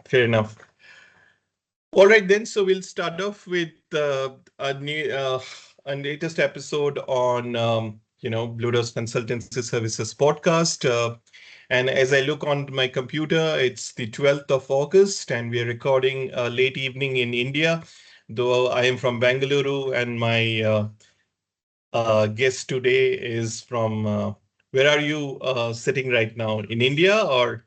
fair enough. All right, then. So we'll start off with a latest episode on Blue Dose Consultancy Services podcast. And as I look on my computer, it's the 12th of August, and we are recording late evening in India. Though I am from Bengaluru, and my guest today is from where are you sitting right now? In India or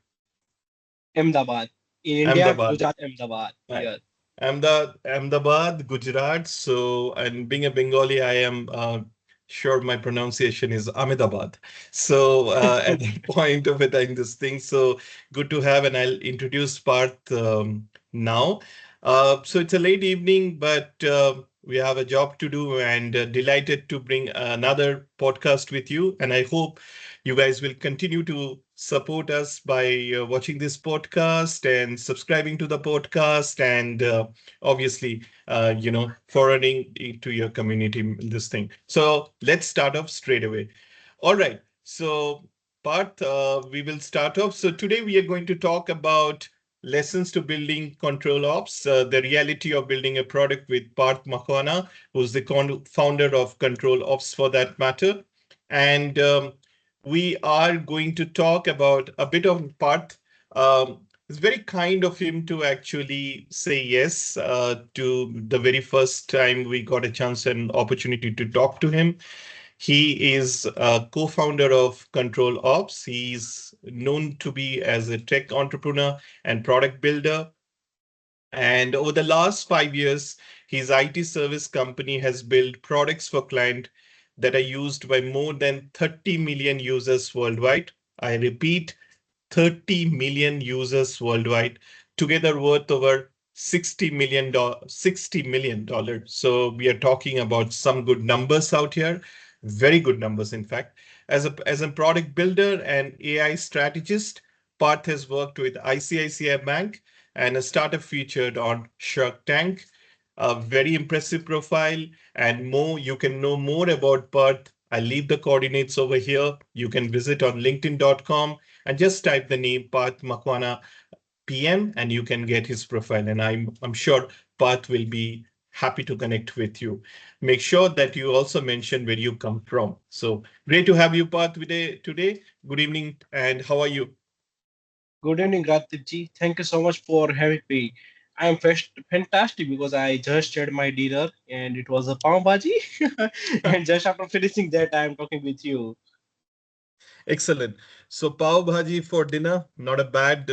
Ahmedabad. In India, Ahmedabad? Gujarat, Ahmedabad. Right. Yeah, Ahmedabad, Gujarat. So, and being a Bengali, I am sure my pronunciation is Ahmedabad. So, at that point of it, in this thing, so good to have, and I'll introduce Parth now. So it's a late evening, but we have a job to do, and delighted to bring another podcast with you. And I hope you guys will continue to support us by watching this podcast and subscribing to the podcast, and obviously, forwarding it to your community, this thing. So let's start off straight away. All right. So, Parth, we will start off. So today we are going to talk about lessons to building control ops, the reality of building a product with Parth Makwana, who's the founder of Control Ops for that matter. And we are going to talk about a bit of Parth. It's very kind of him to actually say yes to the very first time we got a chance and opportunity to talk to him. He is a co-founder of Control Ops. He's known to be as a tech entrepreneur and product builder. And over the last 5 years, his IT service company has built products for clients that are used by more than 30 million users worldwide. I repeat, 30 million users worldwide, together worth over $60 million. So we are talking about some good numbers out here, very good numbers, in fact. As a product builder and AI strategist, Parth has worked with ICICI Bank and a startup featured on Shark Tank. A very impressive profile, and more. You can know more about Parth. I'll leave the coordinates over here. You can visit on linkedin.com and just type the name Parth Makwana PM, and you can get his profile. And I'm sure Parth will be happy to connect with you. Make sure that you also mention where you come from. So great to have you, Parth, today. Good evening, and how are you? good evening, Ratip ji. Thank you so much for having me. I'm fantastic because I just had my dinner and it was a pav bhaji. And just after finishing that, I'm talking with you. Excellent. So pav bhaji for dinner, not a bad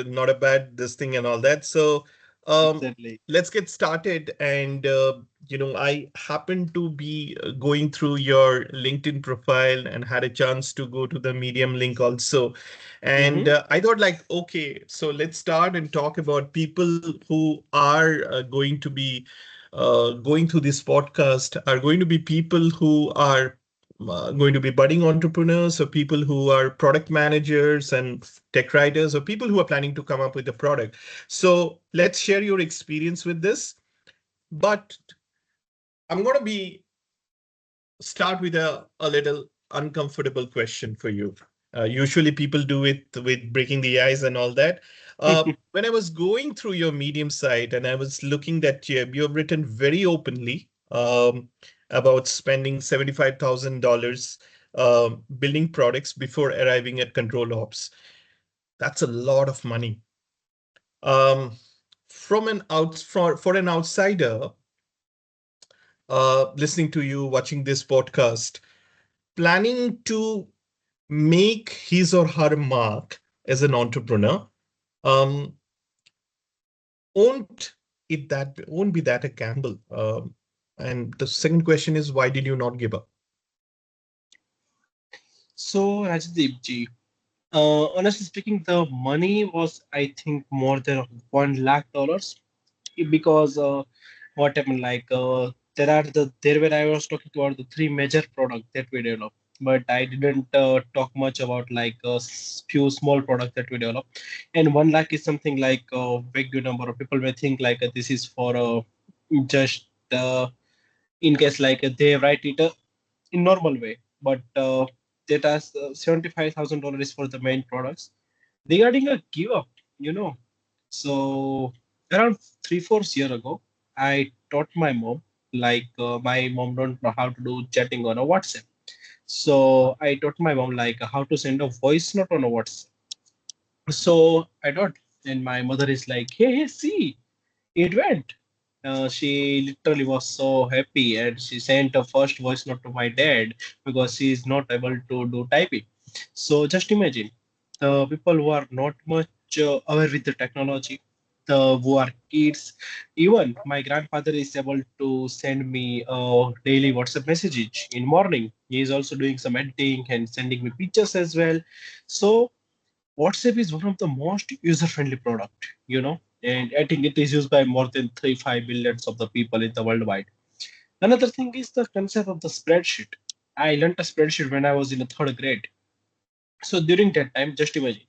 this thing and all that. So Exactly. let's get started. And I happened to be going through your LinkedIn profile and had a chance to go to the Medium link also. And Mm-hmm. I thought like, okay, so let's start and talk about people who are going to be going through this podcast are going to be people who are going to be budding entrepreneurs or people who are product managers and tech writers or people who are planning to come up with a product. So let's share your experience with this. But I'm going to be start with a little uncomfortable question for you. Usually people do it with breaking the ice and all that. When I was going through your Medium site and I was looking that you have written very openly about spending $75,000 building products before arriving at Control Ops. That's a lot of money. Um, for an outsider, listening to you, watching this podcast, planning to make his or her mark as an entrepreneur, um, won't won't be that a gamble? And the second question is, why did you not give up? So, Rajdeep ji, honestly speaking, the money was, I think, more than $1 lakh because what happened there were I was talking about the three major products that we developed, but I didn't talk much about few small products that we developed. And 1 lakh is something like a big number of people may think like this is for just in case they write it in normal way, but that has $75,000 for the main products. Regarding a give up, you know. So around 3-4 years ago, I taught my mom, my mom don't know how to do chatting on a WhatsApp. So I taught my mom like how to send a voice note on a WhatsApp. So I taught, and my mother is like, hey, see, it went. She literally was so happy, and she sent a first voice note to my dad because she is not able to do typing. So just imagine the people who are not much aware with the technology, the who are kids. Even my grandfather is able to send me daily WhatsApp messages in morning. He is also doing some editing and sending me pictures as well. So WhatsApp is one of the most user-friendly product, and I think it is used by more than 3-5 billions of the people in the worldwide. Another thing is the concept of the spreadsheet. I learned a spreadsheet when I was in the third grade. So during that time, just imagine,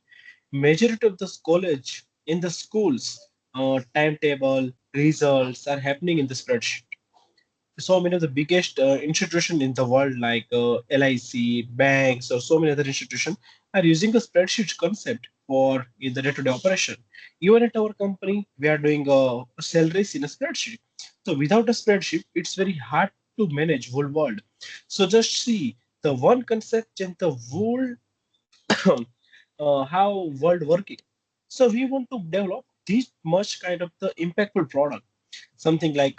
majority of the college in the schools, timetable, results are happening in the spreadsheet. So many of the biggest institutions in the world like LIC, banks, or so many other institutions are using the spreadsheet concept for in the day-to-day operation. Even at our company, we are doing salaries in a spreadsheet. So without a spreadsheet, it's very hard to manage whole world. So just see the one concept and the whole how world working. So we want to develop this much kind of the impactful product, something like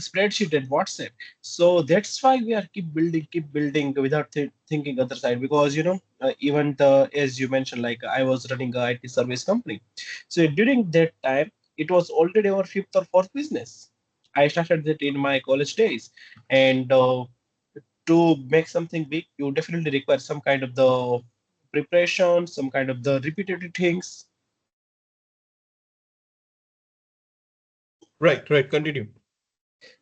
spreadsheet and WhatsApp. So that's why we are keep building without thinking other side. Because even the as you mentioned, like I was running a IT service company. So during that time, it was already our fifth or fourth business. I started that in my college days, and to make something big, you definitely require some kind of the preparation, some kind of the repetitive things. Right, right. Continue.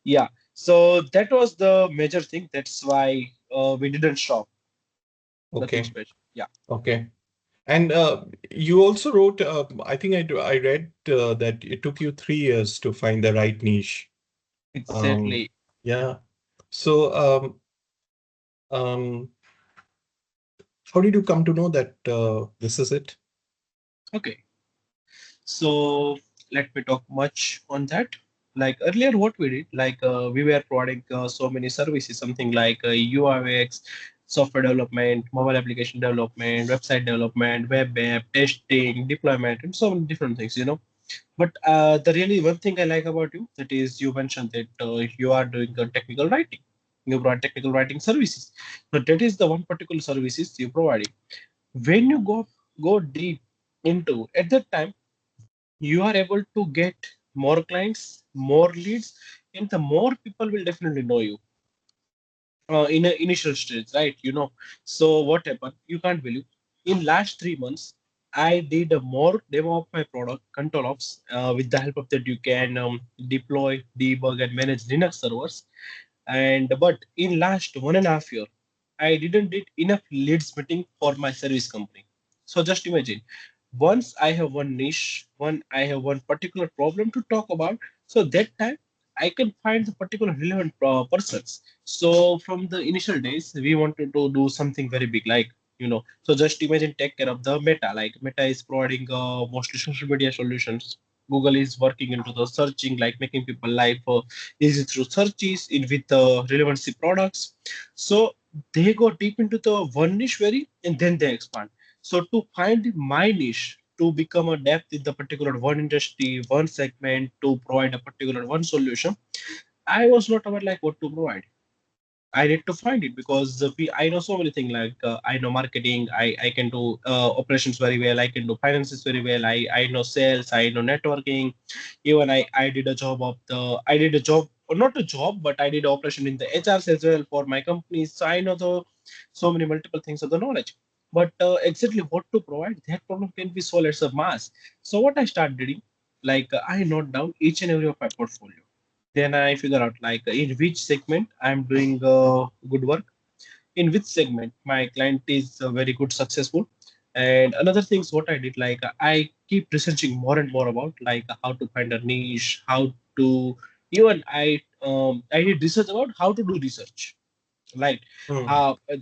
Yeah. So that was the major thing. That's why we didn't stop. Nothing Okay, special. Yeah. okay. And you also wrote, I think I read that it took you 3 years to find the right niche. Um, Exactly. yeah. So, um, how did you come to know that this is it? Okay. So let me talk much on that. Like earlier, what we did, we were providing so many services, something like UIX, software development, mobile application development, website development, web app, testing, deployment, and so many different things. But the really one thing I like about you that is you mentioned that you are doing technical writing. You provide technical writing services. But that is the one particular services you providing. When you go deep into at that time you are able to get more clients, more leads, and the more people will definitely know you in an initial stage, right? So what happened? You can't believe. In last 3 months, I did a more demo of my product, CTRLOps, with the help of that you can deploy, debug, and manage Linux servers. And but in last 1.5 year, I didn't did enough leads meeting for my service company. So just imagine, once I have one niche, I have one particular problem to talk about. So that time I can find the particular relevant persons. So from the initial days, we wanted to do something very big, so just imagine take care of the Meta. Like Meta is providing mostly social media solutions. Google is working into the searching, like making people life easy through searches in with relevancy products. So they go deep into the one niche very, and then they expand. So to find my niche, to become a depth in the particular one industry, one segment, to provide a particular one solution, I was not aware like what to provide. I need to find it because I know so many things like I know marketing, I can do operations very well, I can do finances very well, I know sales, I know networking. Even I did a job of the I did a job or not a job, but I did operation in the HRs as well for my companies. So I know the so many multiple things of the knowledge. But exactly what to provide, that problem can be solved as a mass. So what I started doing, I note down each and every of my portfolio. Then I figure out like in which segment I'm doing good work, in which segment my client is very good, successful. And another thing is what I did, I keep researching more and more about like how to find a niche, how to even I did research about how to do research. Like Hmm.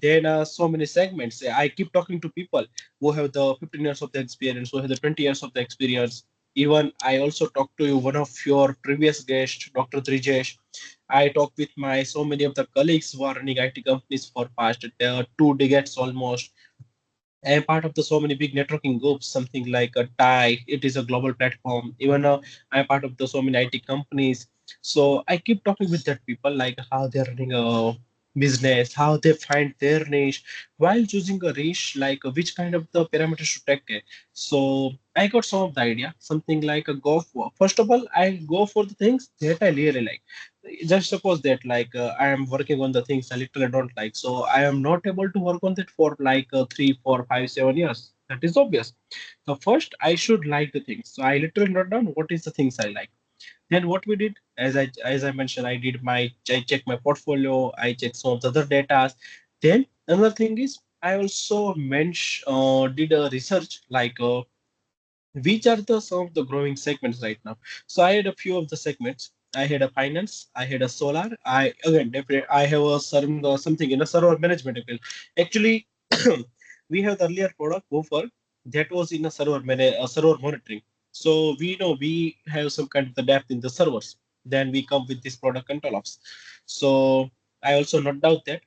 there are so many segments. I keep talking to people who have the 15 years of the experience, who have the 20 years of the experience. Even I also talked to you, one of your previous guests, Dr. Trijesh. I talked with my so many of the colleagues who are running IT companies for past 2 decades almost. I am part of the so many big networking groups, something like a TIE. It is a global platform. Even I am part of the so many IT companies. So I keep talking with that people, like how they're running a business, how they find their niche while choosing a niche, like which kind of the parameters to take care. So I got some of the idea, something like a go for. First of all, I go for the things that I really like. Just suppose that I am working on the things I literally don't like, so I am not able to work on that for 3 4 5 7 years. That is obvious. So first I should like the things, so I literally note down what is the things I like. Then what we did, as I mentioned, I checked my portfolio, I checked some of the other data. Then another thing is I also did a research which are the some of the growing segments right now. So I had a few of the segments. I had a finance, I had a solar. I again definitely I have a something in a server management field. Actually, we have the earlier product Gopher that was in a server monitoring. So we know we have some kind of the depth in the servers. Then we come with this product control ops. So I also not doubt that.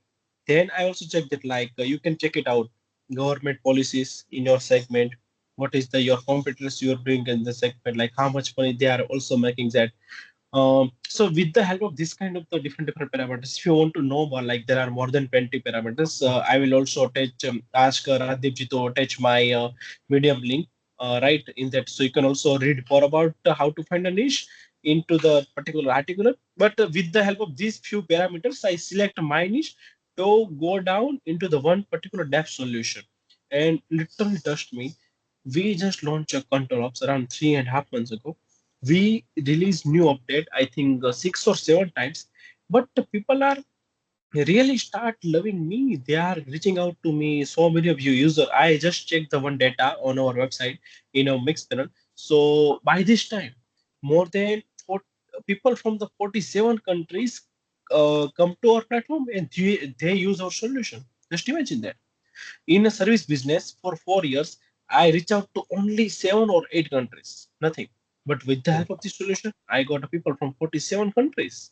Then I also check that you can check it out government policies in your segment, what is the your competitors you're doing in the segment, like how much money they are also making that. So with the help of this kind of the different parameters, if you want to know more, like there are more than 20 parameters. I will also attach ask Radhip ji to attach my medium link right in that, so you can also read more about how to find a niche into the particular article. But with the help of these few parameters, I select my niche to go down into the one particular depth solution. And literally trust me, we just launched a control ops around 3.5 months ago. We release new update, I think 6 or 7 times, but the people are really start loving me. They are reaching out to me, so many of you user. I just checked the one data on our website in our mix panel. So by this time, more than people from the 47 countries come to our platform, and they use our solution. Just imagine that. In a service business for 4 years, I reach out to only 7 or 8 countries. Nothing. But with the Oh, help of this solution, I got people from 47 countries.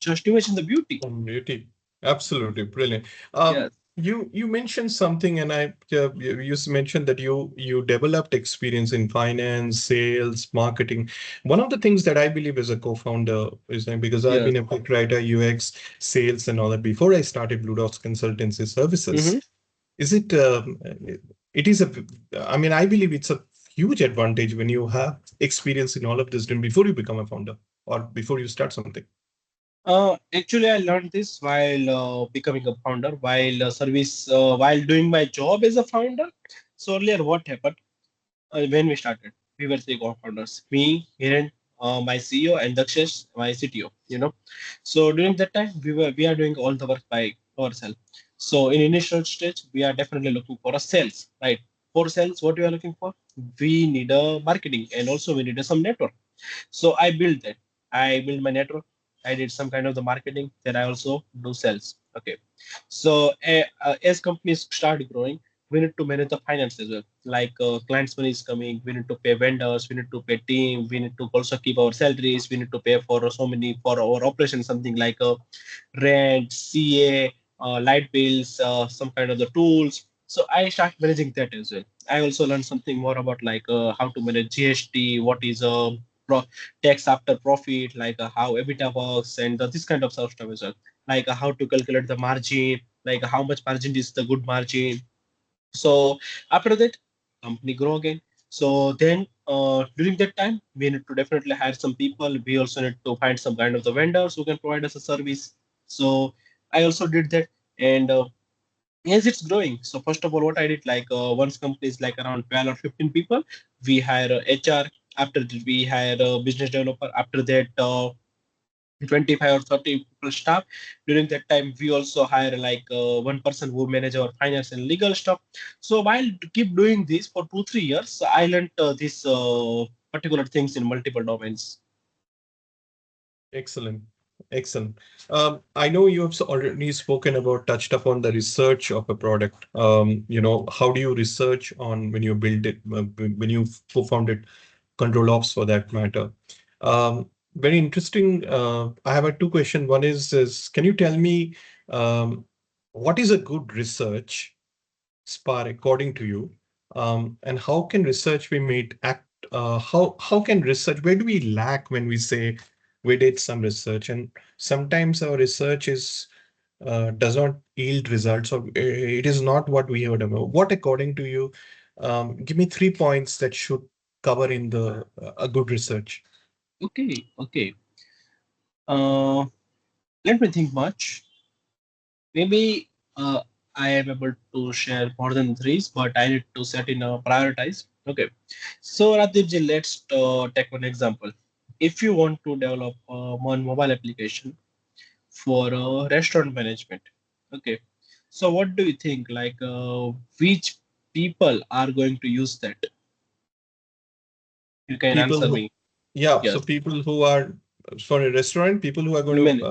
Just imagine the beauty. beauty. Absolutely brilliant. Yes. You mentioned something, and you mentioned that you developed experience in finance, sales, marketing. One of the things that I believe as a co-founder is that because I've Yes. been a quick writer, UX, sales, and all that before I started Blue Dots Consultancy Services. Mm-hmm. Is it? It is a. I mean, I believe it's a huge advantage when you have experience in all of this before you become a founder or before you start something. Actually, I learned this while becoming a founder, while doing my job as a founder. So earlier, what happened? When we started, we were three co-founders. Me, Hiren, my CEO, and Dakshesh, my CTO. So during that time, we are doing all the work by ourselves. So in initial stage, we are definitely looking for a sales, right? For sales, what we are looking for? We need a marketing, and also we need some network. So I built that. I built my network. I did some kind of the marketing. Then I also do sales. Okay. So as companies start growing, we need to manage the finance as well. Clients' money is coming. We need to pay vendors. We need to pay team. We need to also keep our salaries. We need to pay for so many for our operations, something like rent, CA, light bills, some kind of the tools. So I start managing that as well. I also learned something more about how to manage GST, what is pro- tax after profit, how EBITDA works, and this kind of stuff as well. How to calculate the margin, how much margin is the good margin. So after that, company grow again. So then during that time, we need to definitely hire some people. We also need to find some kind of the vendors who can provide us a service. So I also did that. And yes, it's growing. So first of all, what I did, once company is like around 12 or 15 people, we hire a HR. After that, we hire a business developer. After that, 25 or 30 people staff. During that time, we also hire one person who manage our finance and legal stuff. So while to keep doing this for 2 3 years, I learned these particular things in multiple domains. Excellent. Excellent. I know you have already spoken about, touched upon the research of a product. How do you research on when you build it, when you co-found it? control ops for that matter. Very interesting. I have a two question. One is can you tell me um, what is a good research SPAR according to you? And how can research be made act? How can research? Where do we lack when we say we did some research, and sometimes our research is does not yield results, or it is not what we heard about. What, according to you, give me 3 points that should cover in the a good research. Okay, okay. Uh, Let me think much. Maybe I am able to share more than threes, but I need to set in a prioritize. Okay. So Radhipji, let's take one example. If you want to develop one mobile application for restaurant management, okay. So what do you think? Like, which people are going to use that? You can People answer who, me. yeah, so Yes. people who are for a restaurant, people who are going to Many.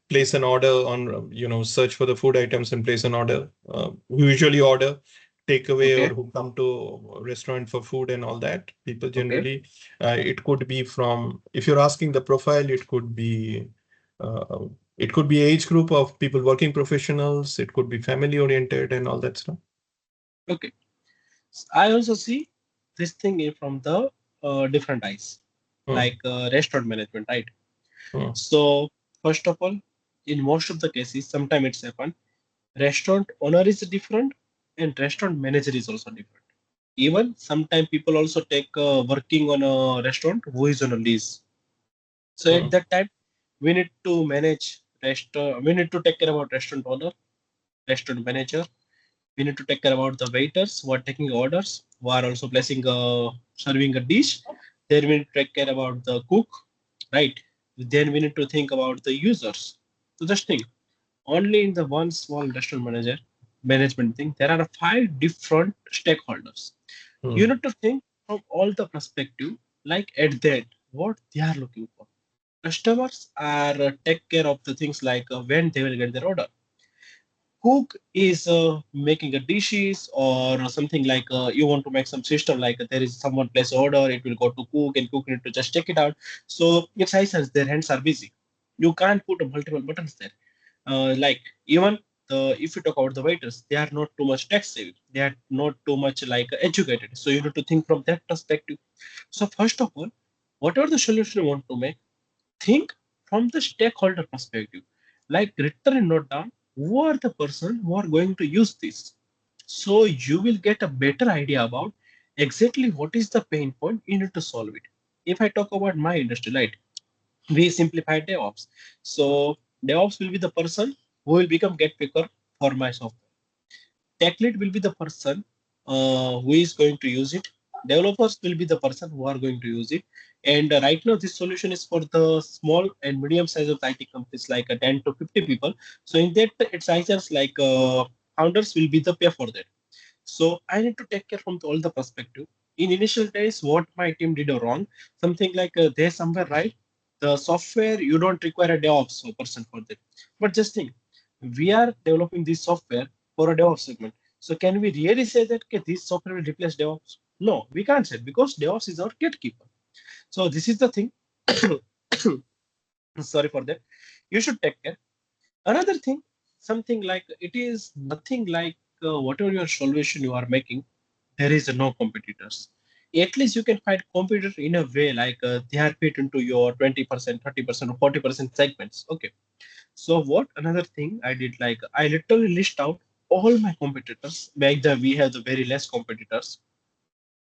place an order on, search for the food items and place an order, who usually order takeaway Okay. or who come to a restaurant for food and all that. People Okay. generally, it could be from, if you're asking the profile, uh, it could be age group of people, working professionals, it could be family oriented and all that stuff. Okay. I also see this thing from the different eyes, Hmm, like restaurant management, right? hmm, So first of all, in most of the cases, sometimes it's happen. Restaurant owner is different, and restaurant manager is also different. Even sometimes people also take working on a restaurant who is on a lease. So at hmm, that time, we need to manage restaurant. We need to take care about restaurant owner, restaurant manager. We need to take care about the waiters who are taking orders, who are also placing serving a dish. Then we need to take care about the cook, right? Then we need to think about the users. So just think, only in the one small restaurant manager management thing, there are five different stakeholders. You hmm, need to think from all the perspective, like at the end, what they are looking for. Customers are take care of the things like when they will get their order. Cook is making a dishes or something like you want to make some system like there is someone place order, it will go to cook and cook need to just check it out. So it's license, their hands are busy. You can't put multiple buttons there. Like even if you talk about the waiters, they are not too much tech savvy. They are not too much like educated. So you need to think from that perspective. So first of all, whatever the solution you want to make, think from the stakeholder perspective, like written and note down who are the person who are going to use this, so you will get a better idea about exactly what is the pain point you need to solve it. If I talk about my industry, right, we simplify DevOps. So DevOps will be the person who will become get picker for my software. Tech lead will be the person who is going to use it. Developers will be the person who are going to use it. And right now, this solution is for the small and medium size of IT companies, like 10 to 50 people. So in that, it's sizes like founders will be the pay for that. So I need to take care from all the perspective. In initial days, what my team did wrong, something like they somewhere right. The software you don't require a DevOps person for that. But just think, we are developing this software for a DevOps segment. So can we really say that okay, this software will replace DevOps? No, we can't say because DevOps is our gatekeeper. So this is the thing. Sorry for that. You should take care. Another thing, something like it is nothing like whatever your solution you are making, there is no competitors. At least you can find competitors in a way like they are fit into your 20%, 30%, or 40% segments. Okay. So what another thing I did, like I literally list out all my competitors. Like we have the very less competitors.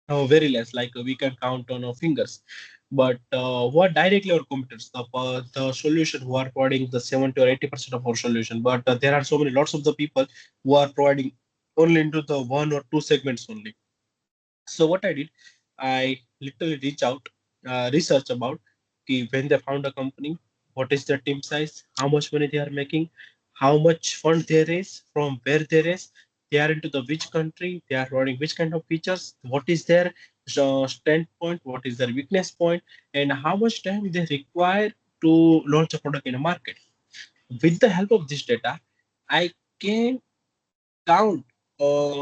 Very less, like we can count on our fingers. But what directly our competitors, the solution who are providing the 70 or 80% of our solution. But there are so many lots of the people who are providing only into the one or two segments only. So what I did, I literally reach out, research about when they found a company, what is their team size, how much money they are making, how much fund they raise, from where they raise, they are into the which country, they are running which kind of features, what is their strength point, what is their weakness point, and how much time they require to launch a product in a market. With the help of this data, I can count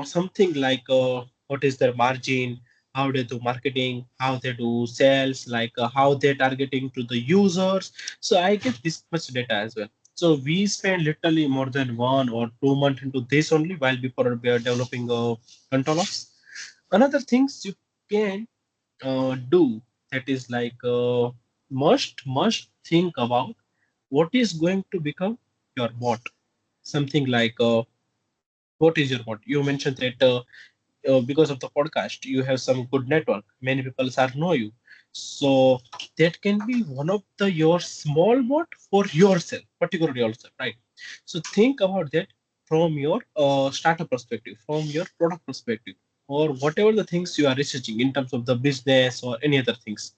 something like what is their margin, how they do marketing, how they do sales, like how they're targeting to the users. So I get this much data as well. So we spend literally more than 1 or 2 months into this only while before we are developing control ops. Another things you can do, that is like must think about what is going to become your bot. Something like what is your bot? You mentioned that because of the podcast you have some good network, many people are know you, so that can be one of the your small bot for yourself, particularly yourself, right? So think about that from your startup perspective, from your product perspective, or whatever the things you are researching in terms of the business or any other things,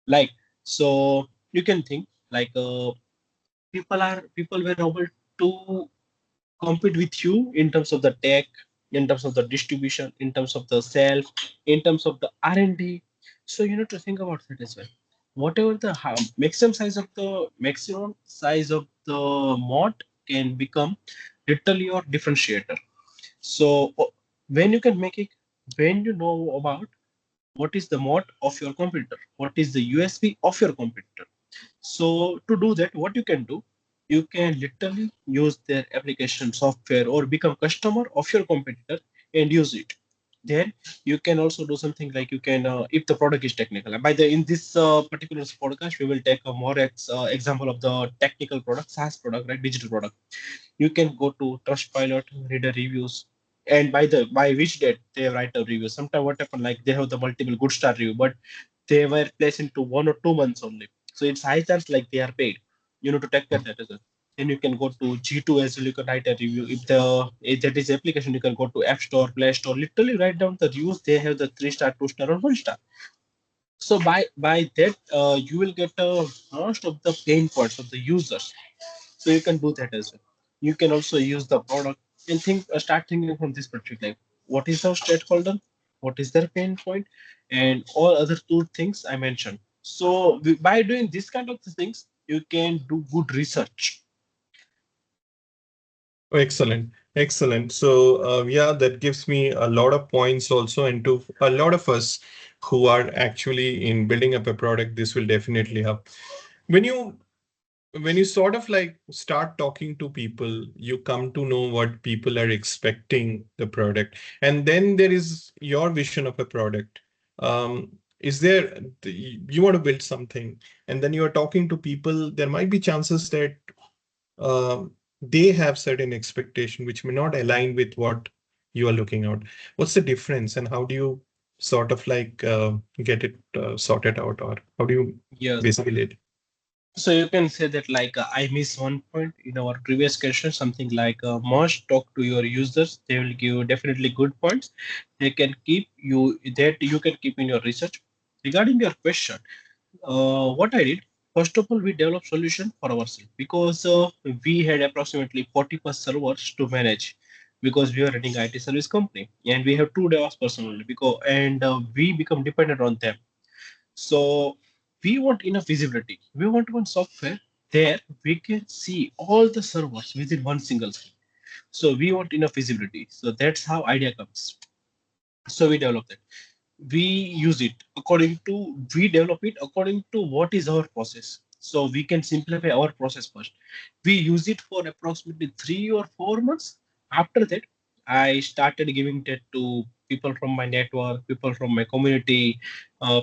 like, so you can think like people were able to compete with you in terms of the tech, in terms of the distribution, in terms of the sales, in terms of the R&D. So you need to think about that as well. Whatever the maximum size of the mod can become literally your differentiator. So when you can make it, when you know about what is the mod of your competitor, what is the USP of your competitor, so to do that, what you can do, you can literally use their application software or become customer of your competitor and use it. Then you can also do something like you can, if the product is technical. And by the in this particular podcast, we will take a more example of the technical product, SaaS product, right, digital product. You can go to Trustpilot, read the reviews, and by which date they write a review. Sometimes what happen, like they have the multiple good star review, but they were placed into 1 or 2 months only. So it's high chance like they are paid. You know to take care that as well. Then you can go to G2 as well. You can write a review. If that is application, you can go to App Store, Play Store. Literally write down the reviews. They have the 3 star, 2 star, or 1 star. So by that, you will get most of the pain points of the users. So you can do that as well. You can also use the product and start thinking from this perspective, like what is our stakeholder, what is their pain point, and all other two things I mentioned. So by doing this kind of things, you can do good research. Oh, excellent. Excellent. So, yeah, that gives me a lot of points also, and to a lot of us who are actually in building up a product, this will definitely help. When you sort of like start talking to people, you come to know what people are expecting the product, and then there is your vision of a product. Is there you want to build something, and then you are talking to people, there might be chances that they have certain expectation which may not align with what you are looking out. What's the difference, and how do you sort of like get it sorted out, or how do you Yes. basically it? So you can say that like I miss one point in our previous question, something like must talk to your users. They will give definitely good points. They can keep you that you can keep in your research. Regarding your question, what I did, first of all, we developed solution for ourselves because we had approximately 40 plus servers to manage because we are running IT service company and we have two DevOps person only because and we become dependent on them. So we want enough visibility. We want one software there we can see all the servers within one single screen. So we want enough visibility. So that's how idea comes. So we develop that. We use it according to we develop it according to what is our process. So we can simplify our process first. We use it for approximately 3 or 4 months. After that, I started giving that to people from my network, people from my community,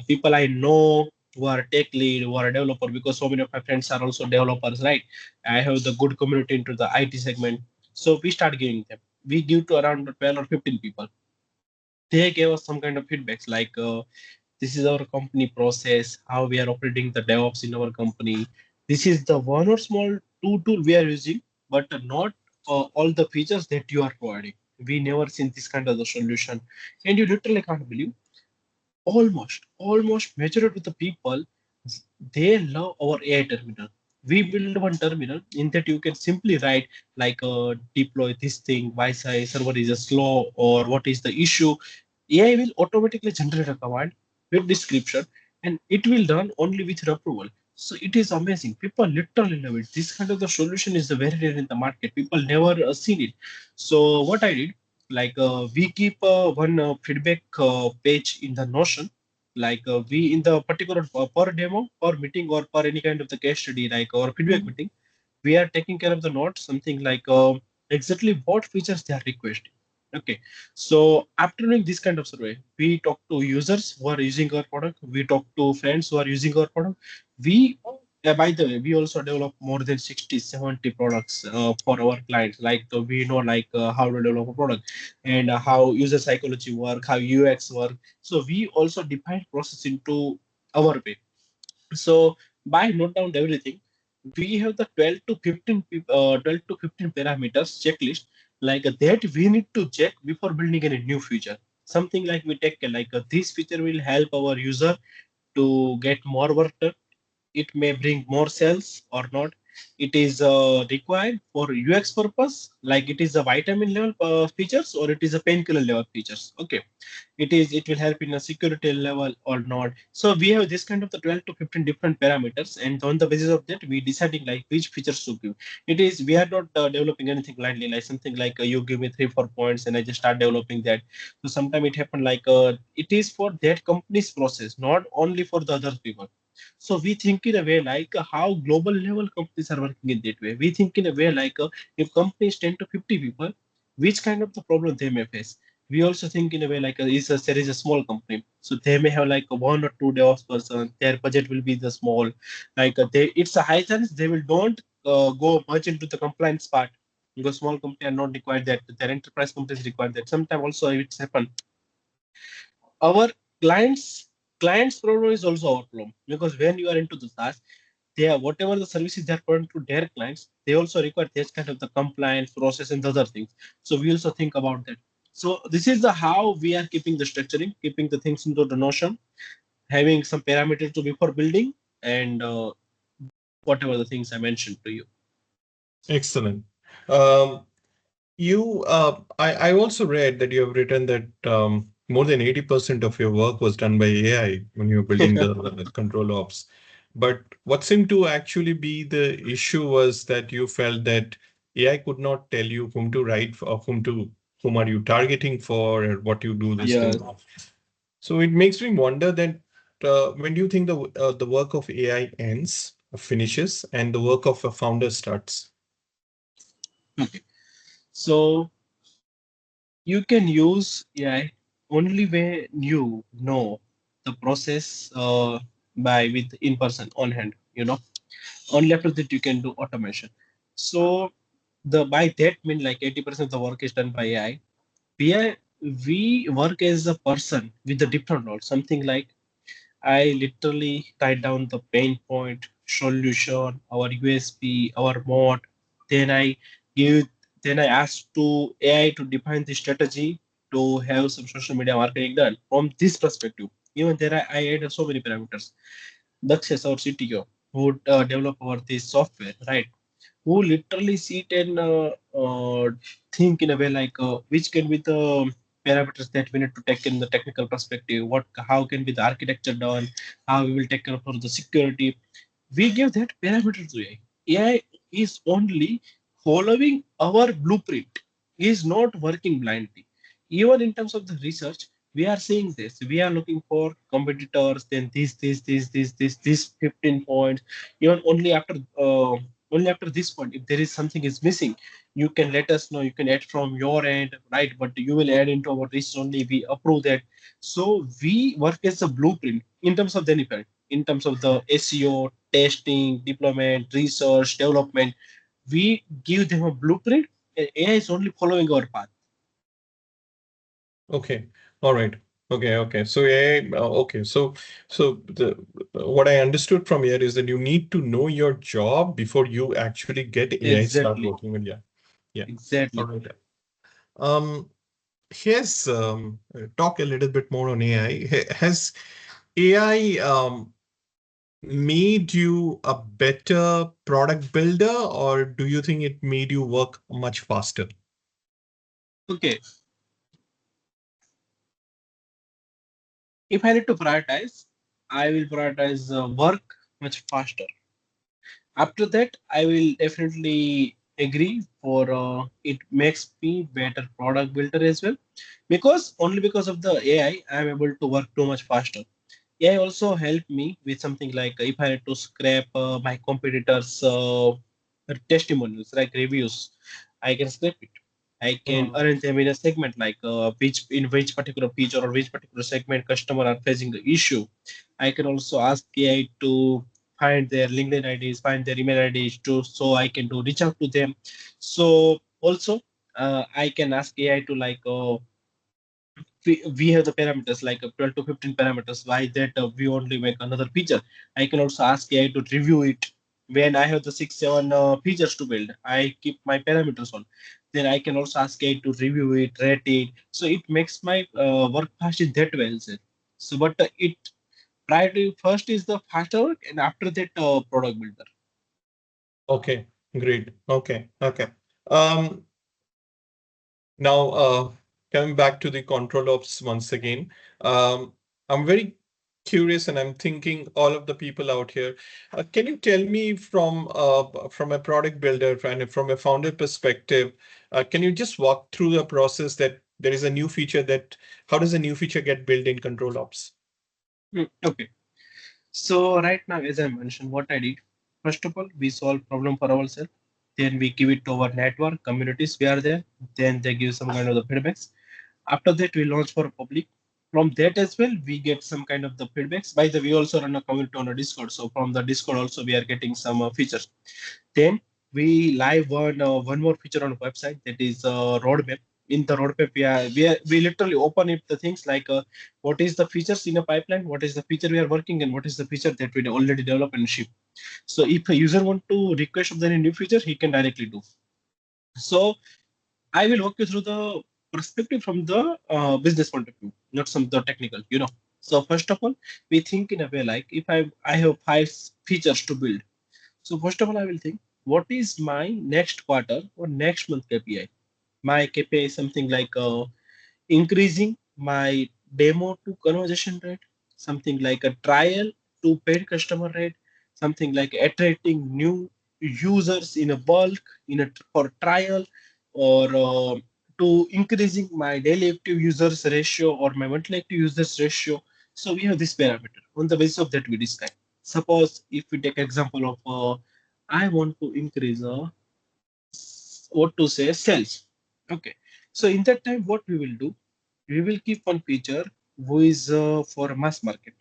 people I know who are tech lead, who are a developer, because so many of my friends are also developers, right? I have the good community into the IT segment. So we start giving them. We give to around 12 or 15 people. They gave us some kind of feedbacks like this is our company process, how we are operating the DevOps in our company. This is the one or small tool we are using, but not all the features that you are providing. We never seen this kind of the solution, and you literally can't believe. Almost majority of the people, they love our AI terminal. We build one terminal in that you can simply write like deploy this thing, why say server is a slow or what is the issue. AI will automatically generate a command with description and it will run only with your approval. So it is amazing. People literally love it. This kind of the solution is very rare in the market. People never seen it. So what I did, Like we keep one feedback page in the Notion. Like we in the particular per demo or meeting or per any kind of the case study, like or feedback meeting, we are taking care of the notes, something like exactly what features they are requesting. Okay, so after doing this kind of survey, we talk to users who are using our product, we talk to friends who are using our product. We by the way, we also develop more than 60, 70 products for our clients. Like we know like how to develop a product and how user psychology work, how UX work. So we also define process into our way. So by note down everything, we have the 12 to 15 12 to 15 parameters checklist like that we need to check before building any new feature. Something like we take like this feature will help our user to get more work done. It may bring more sales or not. It is required for UX purpose, like it is a vitamin level features or it is a painkiller level features. Okay, it will help in a security level or not. So we have this kind of the 12 to 15 different parameters, and on the basis of that, we deciding like which features to give. It is we are not developing anything blindly, like something like you give me 3 4 points and I just start developing that. So sometimes it happen like it is for that company's process, not only for the other people. So we think in a way like how global level companies are working in that way. We think in a way like if companies 10 to 50 people, which kind of the problem they may face. We also think in a way like there is a small company, so they may have like a 1 or 2 DevOps person. Their budget will be the small, like it's a high chance they will don't go much into the compliance part because small company are not required that. Their enterprise companies require that. Sometimes also it's happen our clients problem is also our problem because when you are into the SaaS, they are whatever the services they are providing to their clients, they also require this kind of the compliance process and the other things. So we also think about that. So this is the how we are keeping the structuring, keeping the things into the Notion, having some parameters to before building, and whatever the things I mentioned to you. Excellent. Um, I also read that you have written that more than 80% of your work was done by AI when you were building the control ops. But what seemed to actually be the issue was that you felt that AI could not tell you whom to write for, whom are you targeting for, and what you do this Yeah. thing. So it makes me wonder that when do you think the work of AI ends, finishes, and the work of a founder starts? Okay. So you can use AI only when you know the process by with in person on hand. Only after that you can do automation. So the by that mean like 80% of the work is done by AI. We work as a person with a different role. Something like I literally write down the pain point, solution, our USP, our mode. Then I give, then I ask to AI to define the strategy to have some social media marketing done. From this perspective, even there I add so many parameters. Daksha, our CTO, who develop our this software, right? Who literally sit and think in a way like which can be the parameters that we need to take in the technical perspective, what how can be the architecture done, how we will take care of the security. We give that parameter to AI. AI is only following our blueprint. He is not working blindly. Even in terms of the research, we are seeing this. We are looking for competitors, then this 15 points. Even only after this point, if there is something is missing, you can let us know. You can add from your end, right? But you will add into our list only. We approve that. So we work as a blueprint in terms of the benefit, in terms of the SEO, testing, deployment, research, development. We give them a blueprint. And AI is only following our path. Okay. All right. Okay. So yeah, okay. So the what I understood from here is that you need to know your job before you actually get AI start Exactly. working with. Yeah. Yeah. All Exactly. right. Um, here's talk a little bit more on AI. Has AI made you a better product builder, or do you think it made you work much faster? Okay. If I need to prioritize, I will prioritize work much faster. After that, I will definitely agree for it makes me better product builder as well, because only because of the AI I'm able to work too much faster. AI also helped me with something like if I had to scrape my competitors' testimonials, like reviews, I can scrape it. I can Mm. arrange them in a segment like which in which particular feature or which particular segment customer are facing the issue. I can also ask AI to find their LinkedIn IDs, find their email IDs, to so I can do reach out to them. So also I can ask AI to like we have the parameters like 12 to 15 parameters. Why that we only make another feature? I can also ask AI to review it. When I have the 6 7 features to build, I keep my parameters on. Then I can also ask AI to review it, rate it, so it makes my work fast in that way also. So but it priority first is the faster work, and after that product builder. Okay, great. Okay, okay. Um, Now, coming back to the control ops once again, I'm very curious, and I'm thinking all of the people out here. Can you tell me from a product builder and from a founder perspective, can you just walk through the process that there is a new feature that how does a new feature get built in control ops? Okay. So right now, as I mentioned, what I did, first of all, we solve problem for ourselves. Then we give it to our network communities. We are there. Then they give some kind of the feedbacks. After that, we launch for public. From that as well, we get some kind of the feedbacks. By the way, we also run a community on a Discord. So from the Discord also, we are getting some features. Then we live one more feature on website, that is roadmap. In the roadmap, we literally open it the things like what is the features in a pipeline, what is the feature we are working, and what is the feature that we already develop and ship. So if a user want to request of any new feature, he can directly do. So I will walk you through the perspective from the business point of view, not some the technical. So first of all, we think in a way like if I have five features to build. So first of all, I will think what is my next quarter or next month KPI. My KPI is something like increasing my demo to conversation rate, something like a trial to paid customer rate, something like attracting new users in a bulk in a for trial, or to increasing my daily active users ratio or my monthly active users ratio. So we have this parameter. On the basis of that, we decide. Suppose if we take example of I want to increase what to say sales. Okay, so in that time what we will do, we will keep one feature who is for mass market.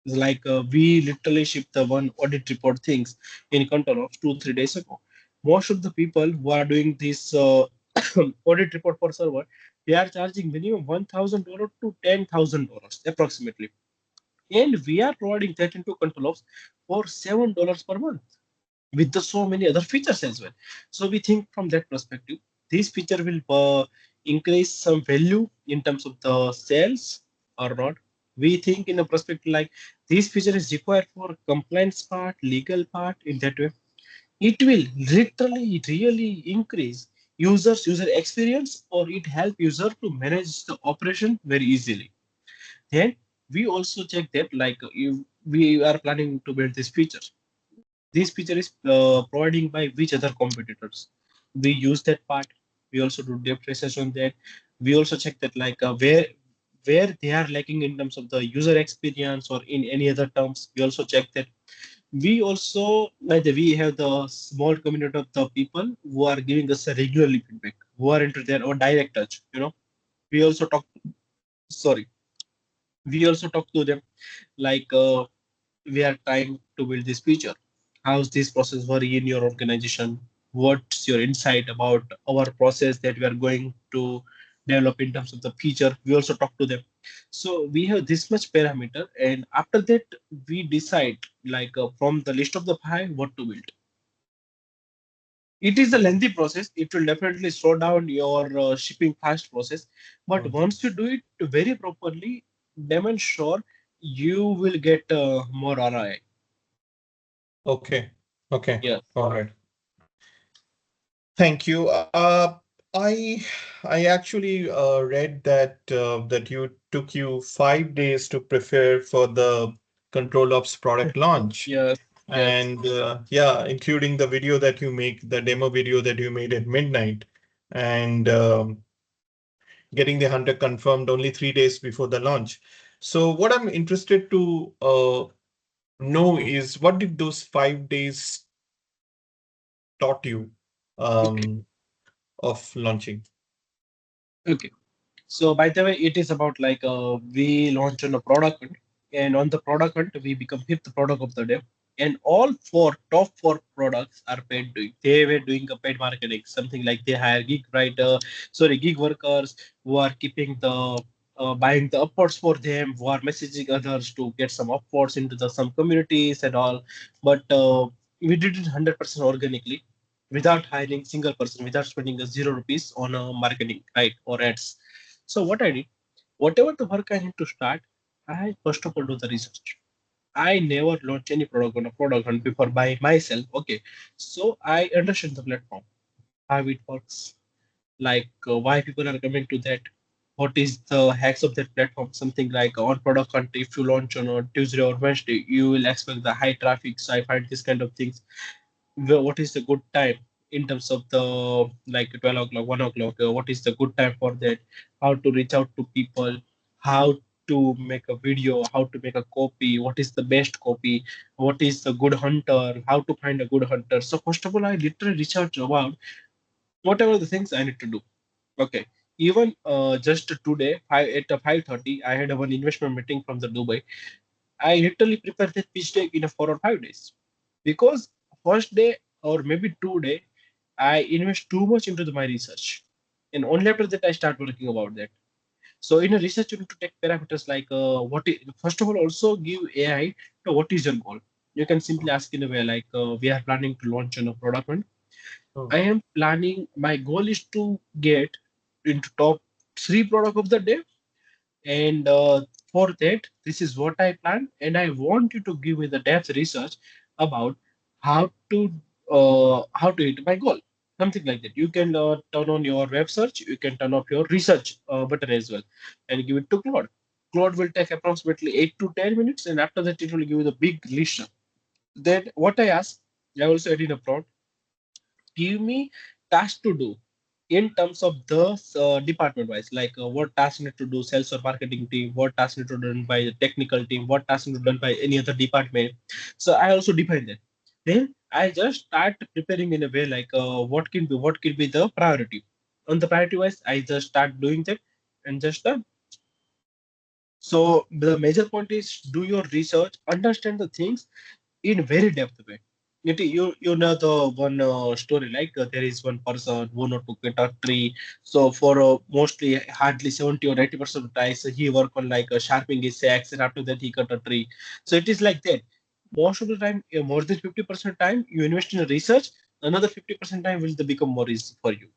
Like we literally ship the one audit report things in control of 2 3 days ago. Most of the people who are doing this audit report for server, they are charging minimum $1,000 to $10,000 approximately, and we are providing that into control of for $7 per month with the so many other features as well. So we think from that perspective, this feature will increase some value in terms of the sales or not. We think in a perspective like this feature is required for compliance part, legal part. In that way, it will literally really increase user experience, or it help user to manage the operation very easily. Then we also check that like if we are planning to build this feature, this feature is providing by which other competitors. We use that part. We also do depth research on that. We also check that like where they are lacking in terms of the user experience or in any other terms. We also check that. We also like we have the small community of the people who are giving us a regularly feedback, who are into their or direct touch. We also talk. Sorry, we also talk to them like we are trying to build this feature. How's this process working in your organization? What's your insight about our process that we are going to develop in terms of the feature? We also talk to them. So we have this much parameter, and after that we decide like from the list of the five what to build. It is a lengthy process. It will definitely slow down your shipping fast process. But Mhm. once you do it very properly, damn sure you will get more ROI. Okay, okay, Yeah. all right. Thank you. I I actually read that you took you 5 days to prepare for the Control Ops product launch. Yes. Yes. and yeah, including the video that you make, the demo video that you made at midnight, and getting the hunter confirmed only 3 days before the launch. So what I'm interested to know is, what did those 5 days taught you Okay. of launching? Okay. So by the way, it is about like we launch on a product hunt, and on the product hunt we become fifth product of the day, and all four top four products are paid doing. They were doing a paid marketing, something like they hire gig workers who are keeping the buying the upwards for them, who are messaging others to get some upwards into the some communities and all. But we did it 100% organically, without hiring single person, without spending a zero rupees on marketing, right, or ads. So what I did, whatever the work I need to start, I first of all do the research. I never launch any product on a product hunt before by myself. Okay, so I understand the platform, how it works, like why people are coming to that, what is the hacks of that platform. Something like on product hunt, if you launch on a Tuesday or Wednesday, you will expect the high traffic. So I find this kind of things, what is the good time in terms of the like 12 o'clock, 1 o'clock, what is the good time for that, how to reach out to people, how to make a video, how to make a copy, what is the best copy, what is the good hunter, how to find a good hunter. So first of all, I literally research about whatever the things I need to do. Okay, even just today 5 at 5:30 I had one investment meeting from the Dubai. I literally prepared that pitch deck in a 4 or 5 days, because first day or maybe 2 day I invest too much into my research, and only after that I start working about that. So in a research, you need to take parameters like first of all, also give AI to what is your goal. You can simply ask in a way like we are planning to launch on a product. And Oh, I am planning. My goal is to get into top three product of the day, and for that, this is what I plan, and I want you to give me the depth research about how to how to hit my goal. Something like that. You can turn on your web search. You can turn off your research button as well, and give it to Claude. Claude will take approximately 8 to 10 minutes, and after that, it will give you the big list. Then what I ask, I also add in a prompt, give me tasks to do in terms of the department wise, like what tasks need to do sales or marketing team, what tasks need to be done by the technical team, what tasks need to be done by any other department. So I also define that. Then I just start preparing in a way like what can be the priority. On the priority wise, I just start doing that, and just so the major point is do your research, understand the things in very depth way. You know the one story like there is one person who know to get a tree. So for mostly hardly 70 or 80% of the time, so he work on like sharpening his axe, and after that he cut a tree. So it is like that. Most of the time, more than 50% time you invest in research. Another 50% time will become more easy for you.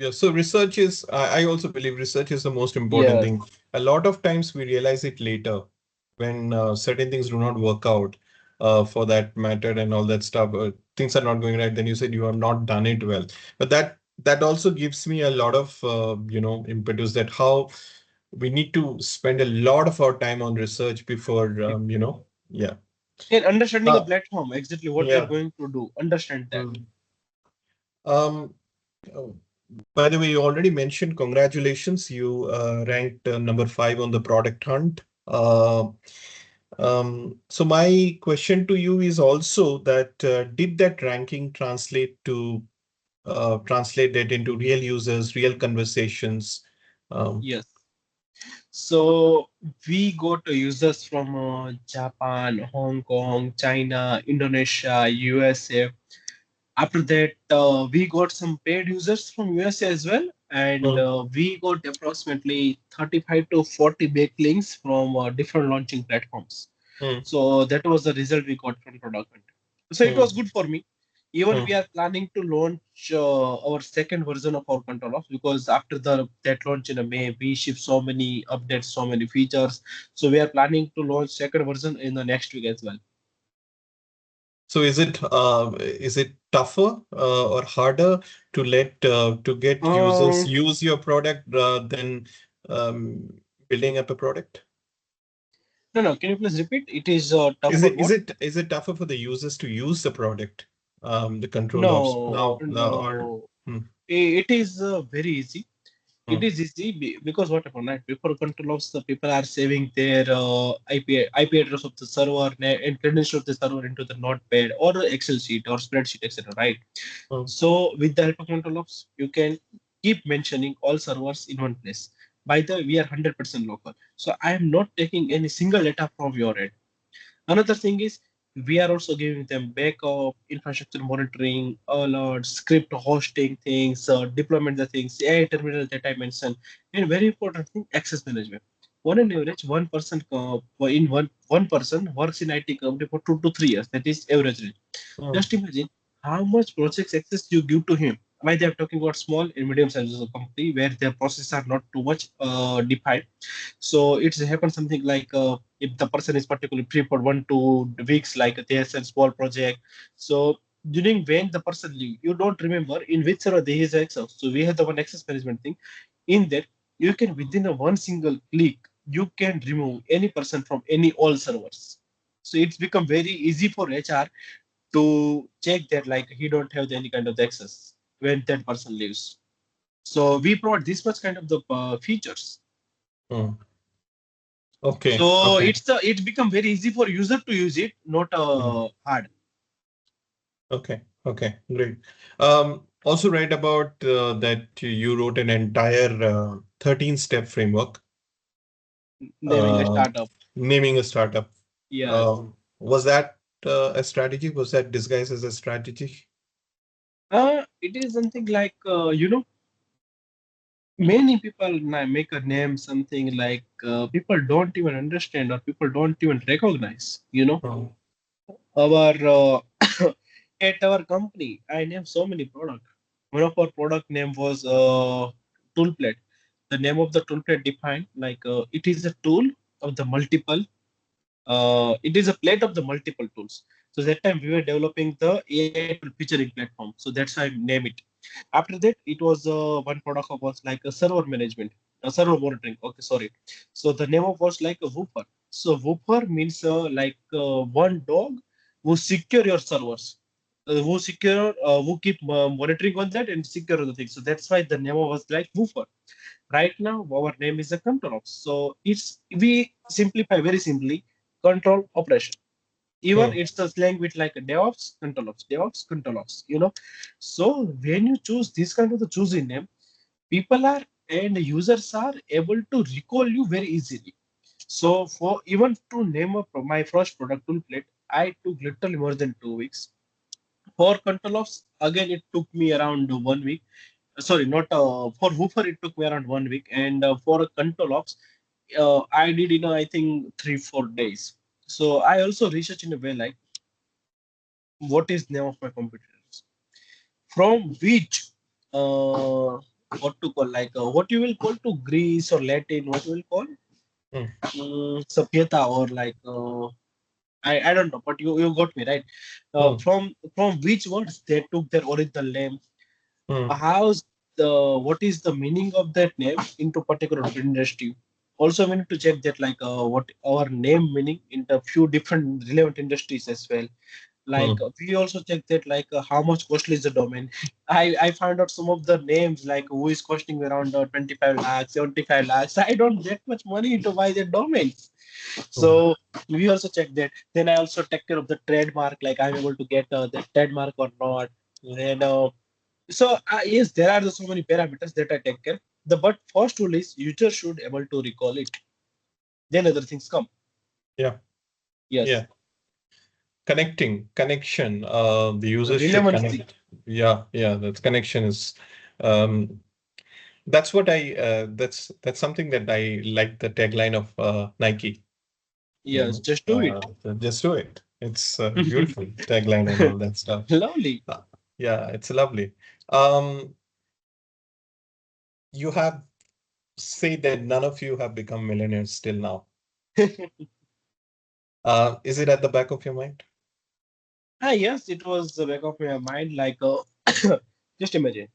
yeah. So research is, I also believe research is the most important Yes. thing. A lot of times we realize it later when certain things do not work out, for that matter and all that stuff. Things are not going right. Then you said you have not done it well. But that also gives me a lot of impetus that how we need to spend a lot of our time on research before yeah. And understanding a Uh, platform, exactly what we are yeah. going to do, understand that. Mm. Um, oh, by the way, you already mentioned congratulations. You ranked number 5 on the product hunt. So my question to you is also that did that ranking translate that into real users, real conversations? Um, Yes. So we got users from Japan, Hong Kong, China, Indonesia, USA. After that, we got some paid users from USA as well, and mm, we got approximately 35 to 40 backlinks from different launching platforms. mm, So that was the result we got from product hunt. So it was mm, good for me. Even we mm. are planning to launch our second version of our control off, because after the that launch in a May, we ship so many updates, so many features. So we are planning to launch second version in the next week as well. So is it tougher or harder to get users Um, use your product than um, building up a product? No, no. Can you please repeat? It is tough Is for it is what? it is it tougher for the users to use the product, the control ops No, now or no. hmm, It is very easy. It hmm, is easy because what happened, right? Before control ops, the people are saving their IP address of the server and credential of the server into the notepad or the Excel sheet or spreadsheet, etc. Right? hmm, So with the help of control ops, you can keep mentioning all servers in one place. By the way, we are 100% local. So I am not taking any single data from your end. Another thing is we are also giving them backup, infrastructure monitoring, alerts, script hosting things, deployment the things, AI terminal that I mentioned, and very important thing, access management. On an average, one person works in IT company for 2 to 3 years. That is average rate. hmm, Just imagine how much project access you give to him. Why they are talking about small and medium sizes of company where their processes are not too much defined. So it's happen something like if the person is particularly free for 1 2 weeks, like there's a small project. So during when the person leave, you don't remember in which server there is access. So we have the one access management thing. In that, you can within a one single click, you can remove any person from any all servers. So it's become very easy for HR to check that like he don't have any kind of access when that person leaves. So we provide this much kind of the features. hmm. Okay, So okay. it's become very easy for user to use it, not Hmm. hard. Okay, okay, great. Also read about that you wrote an entire 13-step framework, Naming a uh, startup. naming a startup. Yes. Was that a strategy? Was that disguised as a strategy? It is something like many people make a name something like people don't even understand or people don't even recognize. Hmm, Our at our company, I named so many products. One of our product name was toolplate. The name of the toolplate defined like it is a tool of the multiple. It is a plate of the multiple tools. So that time we were developing the AI tool featuring platform. So that's why I name it. After that, it was one product of was like a server management, server monitoring. Okay, sorry. So the name of was like a woofer. So woofer means like one dog who secure your servers, who keep monitoring on that and secure the things. So that's why the name was like woofer. Right now, our name is a control ops. So it's we simplify very simply control operation. Even hmm, it's the slang with like a DevOps, control ops, DevOps, control ops. So when you choose this kind of the choosing name, people are and users are able to recall you very easily. So for even to name up my first product toolplate, I took literally more than 2 weeks. For control ops, again it took me around 1 week. Sorry, not for woofer it took me around 1 week, and for control ops, I did I think 3 4 days. So I also research in a way like what is name of my competitors, from which what to call like what you will call to Greece or Latin, what you will call hmm, Sapieta or like I don't know, but you got me right. hmm, From which words they took their original name, hmm, how's the what is the meaning of that name into particular industry. Also we need to check that like what our name meaning in a few different relevant industries as well. Like hmm, we also check that like how much costly is the domain. I found out some of the names like who is costing around 25 lakhs 75 lakhs. I don't get much money to buy the domain. hmm. So we also check that. Then I also take care of the trademark, like I'm able to get the trademark or not. Then so yes, there are so many parameters that I take care. The but first rule is user should able to recall it. Then other things come. Yeah, Yes, yeah. Connection. The users should relevancy. connect. Yeah, yeah. That connection is. Um, that's what that's something that I like the tagline of Nike. You Yes, know, just do it. just do it. It's a beautiful tagline and all that stuff. Lovely. Uh, yeah, it's lovely. Um, you have said that none of you have become millionaires still now. Is it at the back of your mind? Yes, it was the back of my mind. Like, just imagine.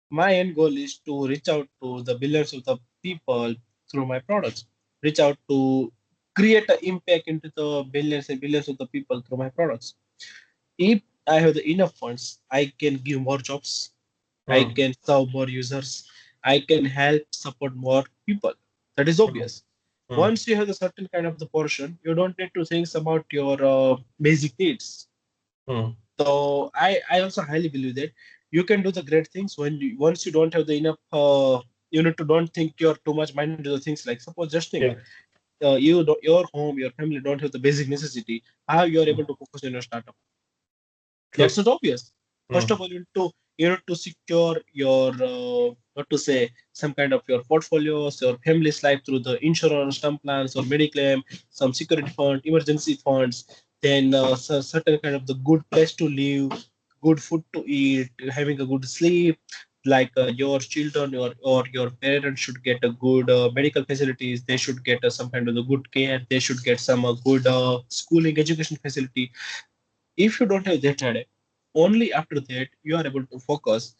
My end goal is to reach out to the billions of the people through my products. Reach out to create an impact into the billions and billions of the people through my products. If I have the enough funds, I can give more jobs, I Mm, can serve more users, I can help support more people. That is mm, obvious. mm, Once you have a certain kind of the portion, you don't need to think about your basic needs. mm. So I also highly believe that you can do the great things when you, once you don't have the enough you need to don't think you're too much mind into the things like suppose just think Yeah. your home your family don't have the basic necessity, how you are Mm. able to focus on your startup? That's True. not obvious. First Mm, of all, you need to secure your what to say some kind of your portfolios, your family's life through the insurance, term plans, or mediclaim, some security fund, emergency funds. Then certain kind of the good place to live, good food to eat, having a good sleep. Like your children or your parents should get a good medical facilities. They should get some kind of the good care. They should get some good schooling education facility. If you don't have that headache, only after that you are able to focus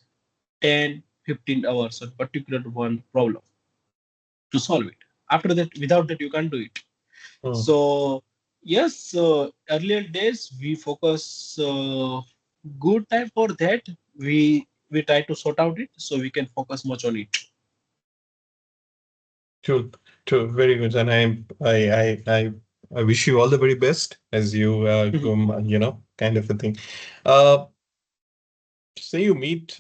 10, 15 hours on particular one problem to solve it. After that, without that, you can't do it. mm. So, yes, earlier days we focus good time for that. We try to sort out it so we can focus much on it. True. True. Very good. And I wish you all the very best as you go, kind of a thing. Uh, say you meet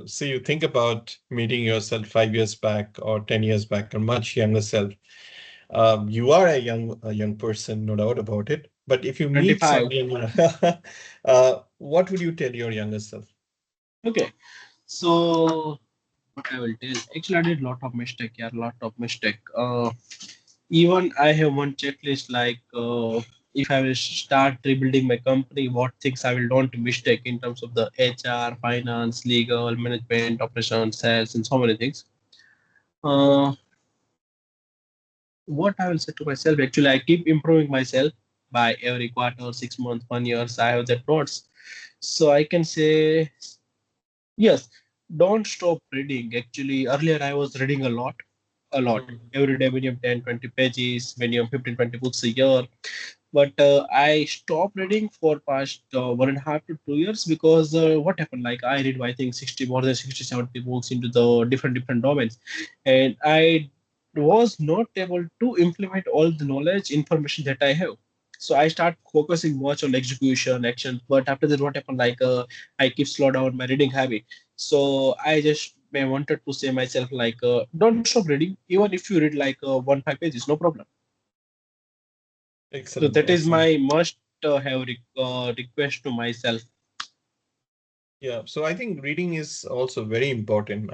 say you think about meeting yourself 5 years back or 10 years back or much younger self. You are a young person, no doubt about it. But if you meet 25. someone, what would you tell your younger self? Okay. So, what I will tell, actually, I did lot of mistake. Yeah, lot of mistake. Even I have one checklist like if I will start rebuilding my company, what things I will don't mistake in terms of the HR, finance, legal, management, operations, sales, and so many things. Uh, what I will say to myself, actually, I keep improving myself by every quarter, 6 months, 1 year. So I have that notes. So I can say yes. Don't stop reading. Actually, earlier I was reading a lot. Mm, Every day minimum 10, 20 pages, minimum 15, 20 books a year. But I stopped reading for past 1.5 to 2 years because what happened? Like I read, I think 60 more than 60, 70 books into the different domains, and I was not able to implement all the knowledge information that I have. So I start focusing much on execution, action. But after that, what happened? Like I keep slow down my reading habit. So I just may wanted to say myself like, don't stop reading. Even if you read like 1 5 pages, no problem. So excellent, that is excellent. my must have request to myself. Yeah, so I think reading is also very important.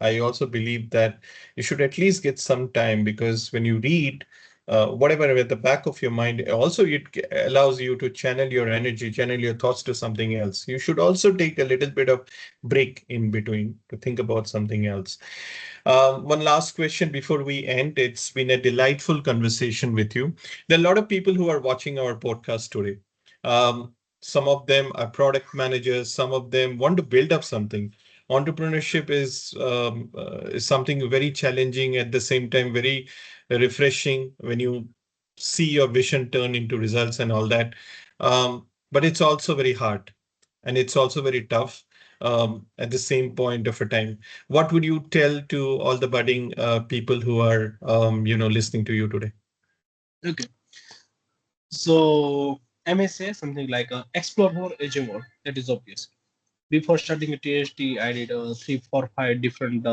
I also believe that you should at least get some time because when you read, whatever at the back of your mind, also allows you to channel your energy, channel your thoughts to something else. You should also take a little bit of break in between to think about something else. One last question before we end. It's been a delightful conversation with you. There are a lot of people who are watching our podcast today. Some of them are product managers. Some of them want to build up something. Entrepreneurship is something very challenging at the same time, very refreshing when you see your vision turn into results and all that. But it's also very hard and it's also very tough at the same point of a time. What would you tell to all the budding people who are, listening to you today? Okay. So I may say something like explore more, edge more. That is obvious. Before starting a THT, I did three, four, five different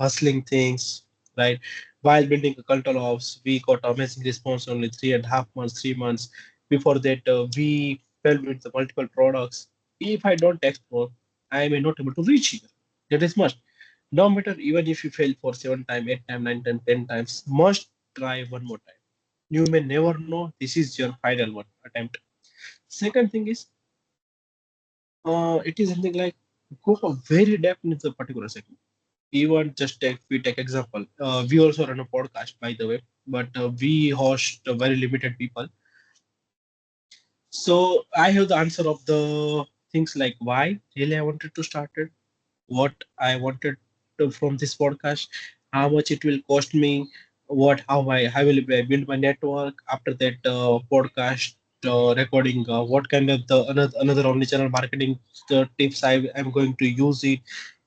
hustling things, right? While building a culture ops, we got amazing response only 3.5 months, 3 months. Before that, we fell with the multiple products. If I don't explore, I may not able to reach here. That is must. No matter even if you fail for 7 times, 8 times, 9 times, 10 times, must try one more time. You may never know this is your final one attempt. Second thing is it is something like go for very depth into the particular segment. Even just take we take example. We also run a podcast, by the way, but we host very limited people. So I have the answer of the things like why really I wanted to start it, what I wanted to, from this podcast, how much it will cost me, what how will I build my network after that podcast recording, what kind of the another omnichannel marketing tips I'm going to use it.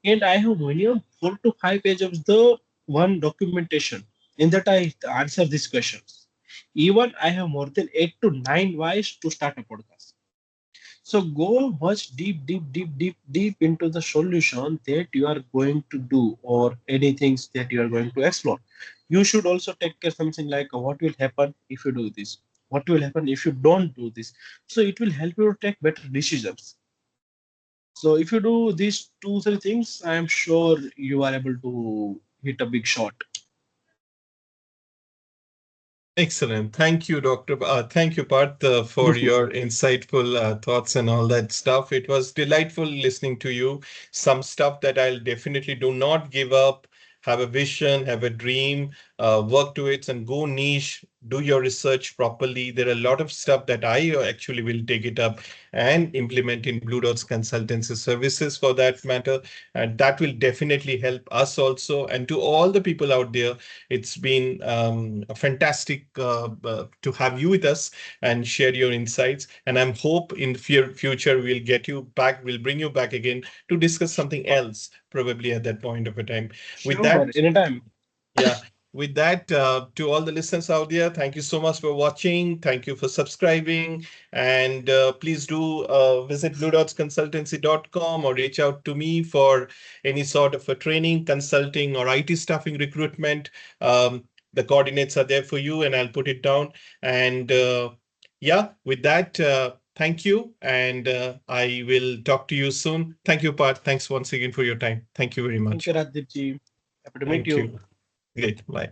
And I have minimum 4 to 5 pages of the one documentation in that I answer these questions. Even I have more than 8 to 9 ways to start a podcast. So go much deep into the solution that you are going to do, or any things that you are going to explore. You should also take care something like what will happen if you do this, what will happen if you don't do this. So it will help you to take better decisions. So if you do these 2 3 things, I am sure you are able to hit a big shot. Excellent. Thank you, Doctor. Thank you, Parth, for your insightful thoughts and all that stuff. It was delightful listening to you. Some stuff that I'll definitely do not give up. Have a vision, have a dream, work to it, and go niche. Do your research properly. There are a lot of stuff that I actually will take it up and implement in Blue Dot's consultancy services for that matter. And that will definitely help us also. And to all the people out there, it's been fantastic to have you with us and share your insights. And I'm hope in the future we'll get you back, we'll bring you back again to discuss something else, probably at that point of a time. With Sure, that, anytime. yeah. With that, to all the listeners out there, thank you so much for watching. Thank you for subscribing. And please do visit bluedotsconsultancy.com or reach out to me for any sort of a training, consulting, or IT staffing recruitment. The coordinates are there for you, and I'll put it down. And yeah, with that, thank you. And I will talk to you soon. Thank you, Pat. Thanks once again for your time. Thank you very Thank you, much. Radhipji. Happy to meet Thank you. you. Great. Bye.